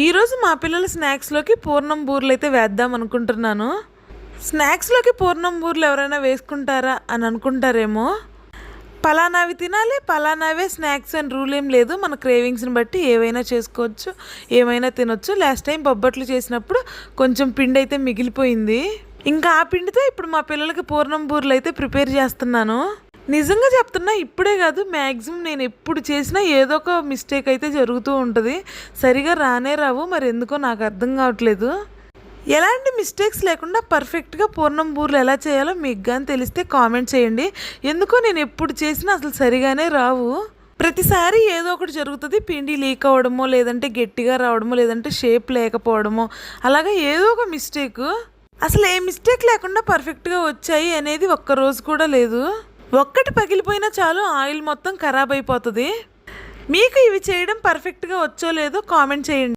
ఈరోజు మా పిల్లల స్నాక్స్లోకి పూర్ణం బూరెలు అయితే వేద్దాం అనుకుంటున్నాను. స్నాక్స్లోకి పూర్ణం బూరెలు ఎవరైనా వేసుకుంటారా అని అనుకుంటారేమో. పలానావి తినాలి, పలానావే స్నాక్స్ అని రూల్ ఏం లేదు. మన క్రేవింగ్స్ని బట్టి ఏవైనా చేసుకోవచ్చు, ఏమైనా తినొచ్చు. లాస్ట్ టైం బొబ్బట్లు చేసినప్పుడు కొంచెం పిండి అయితే మిగిలిపోయింది. ఇంకా ఆ పిండితో ఇప్పుడు మా పిల్లలకి పూర్ణం బూరెలు అయితే ప్రిపేర్ చేస్తున్నాను. నిజంగా చెప్తున్నా, ఇప్పుడే కాదు, మ్యాక్సిమం నేను ఎప్పుడు చేసినా ఏదో ఒక మిస్టేక్ అయితే జరుగుతూ ఉంటుంది. సరిగా రానే రావు, మరి ఎందుకో నాకు అర్థం కావట్లేదు. ఎలాంటి మిస్టేక్స్ లేకుండా పర్ఫెక్ట్గా పూర్ణం బూరెలు ఎలా చేయాలో మీకు కానీ తెలిస్తే కామెంట్ చేయండి. ఎందుకో నేను ఎప్పుడు చేసినా అసలు సరిగానే రావు. ప్రతిసారి ఏదో ఒకటి జరుగుతుంది. పిండి లీక్ అవ్వడమో, లేదంటే గట్టిగా రావడమో, లేదంటే షేప్ లేకపోవడమో, అలాగా ఏదో ఒక మిస్టేక్. అసలు ఏ మిస్టేక్ లేకుండా పర్ఫెక్ట్గా వచ్చాయి అనేది ఒక్కరోజు కూడా లేదు. ఒక్కటి పగిలిపోయినా చాలు, ఆయిల్ మొత్తం ఖరాబ్ అయిపోతుంది. మీకు ఇవి చేయడం పర్ఫెక్ట్గా వచ్చో లేదో కామెంట్ చేయండి.